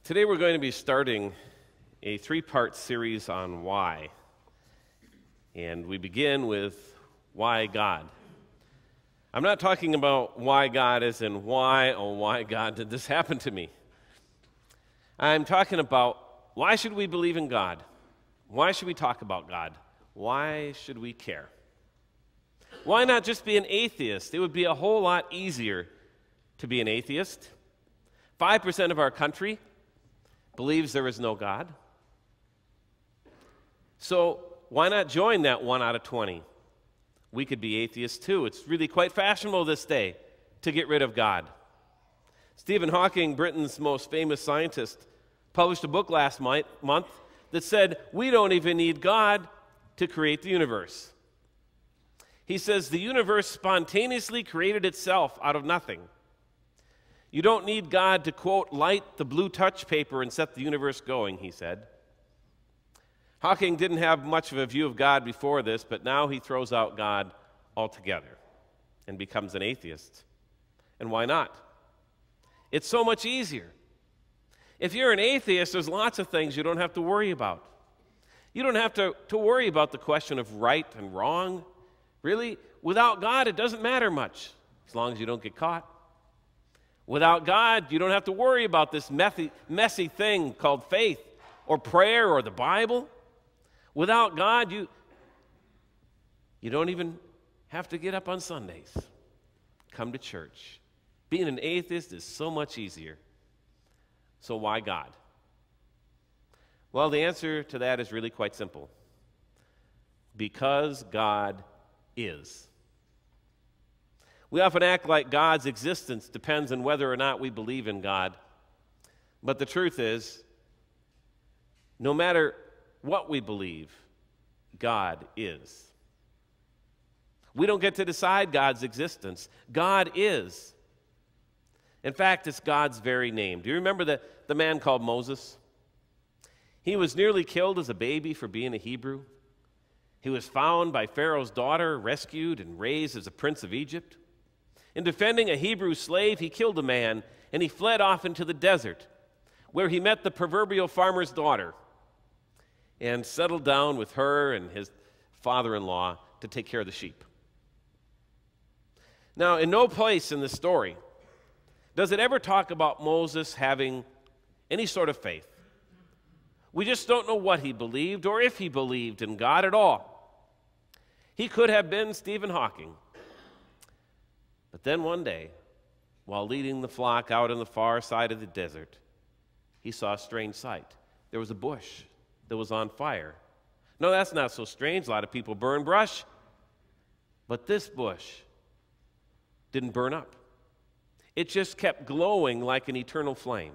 Today we're going to be starting a three-part series on why. And we begin with why God. I'm not talking about why God as in why, oh why God did this happen to me. I'm talking about why should we believe in God? Why should we talk about God? Why should we care? Why not just be an atheist? It would be a whole lot easier to be an atheist. 5% of our country believes there is no God. So why not join that 1 out of 20? We could be atheists too. It's really quite fashionable this day to get rid of God. Stephen Hawking, Britain's most famous scientist, published a book last month that said we don't even need God to create the universe. He says the universe spontaneously created itself out of nothing. You don't need God to, quote, light the blue touch paper and set the universe going, he said. Hawking didn't have much of a view of God before this, but now he throws out God altogether and becomes an atheist. And why not? It's so much easier. If you're an atheist, there's lots of things you don't have to worry about. You don't have to worry about the question of right and wrong. Really, without God, it doesn't matter much, as long as you don't get caught. Without God, you don't have to worry about this messy thing called faith or prayer or the Bible. Without God, you don't even have to get up on Sundays. Come to church. Being an atheist is so much easier. So why God? Well, the answer to that is really quite simple. Because God is. We often act like God's existence depends on whether or not we believe in God. But the truth is, no matter what we believe, God is. We don't get to decide God's existence. God is. In fact, it's God's very name. Do you remember the man called Moses? He was nearly killed as a baby for being a Hebrew. He was found by Pharaoh's daughter, rescued, and raised as a prince of Egypt. In defending a Hebrew slave, he killed a man, and he fled off into the desert, where he met the proverbial farmer's daughter and settled down with her and his father-in-law to take care of the sheep. Now, in no place in the story does it ever talk about Moses having any sort of faith. We just don't know what he believed or if he believed in God at all. He could have been Stephen Hawking. But then one day, while leading the flock out on the far side of the desert, he saw a strange sight. There was a bush that was on fire. No, that's not so strange. A lot of people burn brush. But this bush didn't burn up. It just kept glowing like an eternal flame.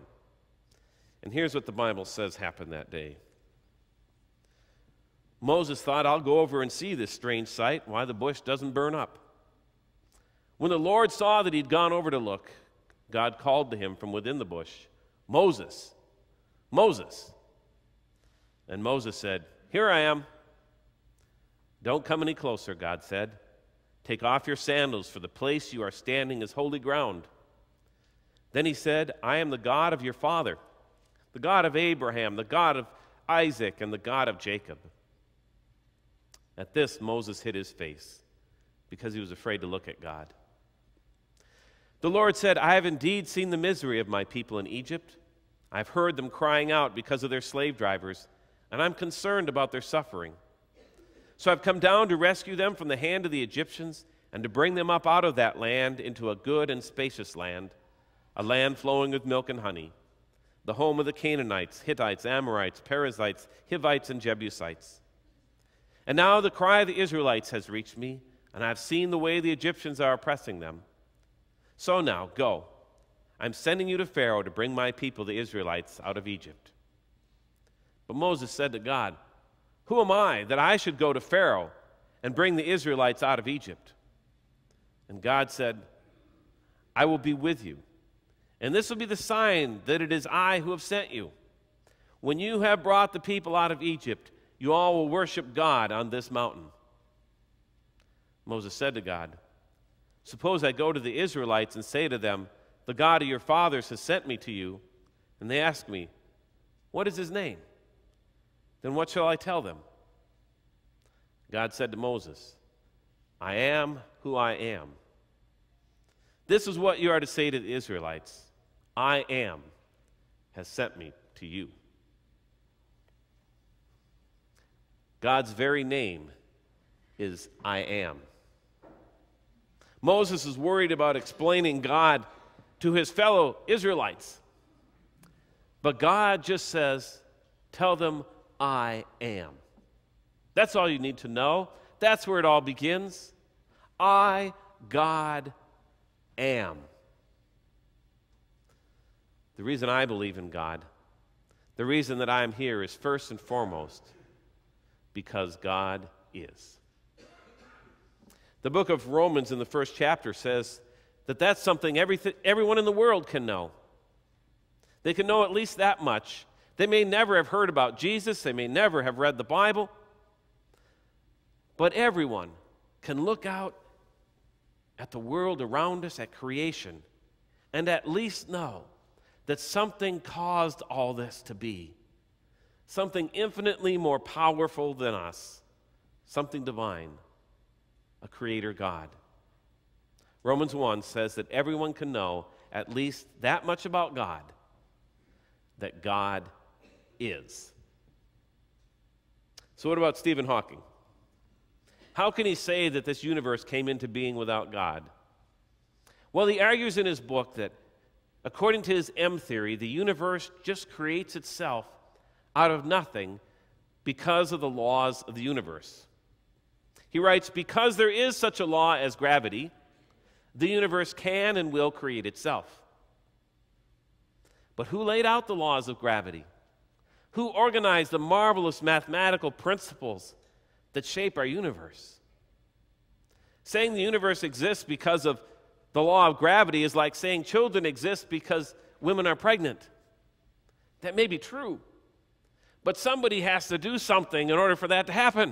And here's what the Bible says happened that day. Moses thought, I'll go over and see this strange sight, why the bush doesn't burn up. When the Lord saw that he'd gone over to look, God called to him from within the bush, Moses, Moses. And Moses said, Here I am. Don't come any closer, God said. Take off your sandals, for the place you are standing is holy ground. Then he said, I am the God of your father, the God of Abraham, the God of Isaac, and the God of Jacob. At this, Moses hid his face because he was afraid to look at God. The Lord said, I have indeed seen the misery of my people in Egypt. I've heard them crying out because of their slave drivers, and I'm concerned about their suffering. So I've come down to rescue them from the hand of the Egyptians and to bring them up out of that land into a good and spacious land, a land flowing with milk and honey, the home of the Canaanites, Hittites, Amorites, Perizzites, Hivites, and Jebusites. And now the cry of the Israelites has reached me, and I've seen the way the Egyptians are oppressing them. So now, go. I'm sending you to Pharaoh to bring my people, the Israelites, out of Egypt. But Moses said to God, Who am I that I should go to Pharaoh and bring the Israelites out of Egypt? And God said, I will be with you, and this will be the sign that it is I who have sent you. When you have brought the people out of Egypt, you all will worship God on this mountain. Moses said to God, Suppose I go to the Israelites and say to them, The God of your fathers has sent me to you, and they ask me, What is his name? Then what shall I tell them? God said to Moses, I am who I am. This is what you are to say to the Israelites. I am has sent me to you. God's very name is I am. Moses is worried about explaining God to his fellow Israelites. But God just says, tell them I am. That's all you need to know. That's where it all begins. I, God, am. The reason I believe in God, the reason that I am here is first and foremost because God is. The book of Romans in the first chapter says that that's something everyone in the world can know. They can know at least that much. They may never have heard about Jesus. They may never have read the Bible. But everyone can look out at the world around us, at creation, and at least know that something caused all this to be. Something infinitely more powerful than us. Something divine. A creator God. Romans 1 says that everyone can know at least that much about God, that God is. So what about Stephen Hawking? How can he say that this universe came into being without God? Well, he argues in his book that according to his M theory, the universe just creates itself out of nothing because of the laws of the universe. He writes, because there is such a law as gravity, the universe can and will create itself. But who laid out the laws of gravity? Who organized the marvelous mathematical principles that shape our universe? Saying the universe exists because of the law of gravity is like saying children exist because women are pregnant. That may be true, but somebody has to do something in order for that to happen.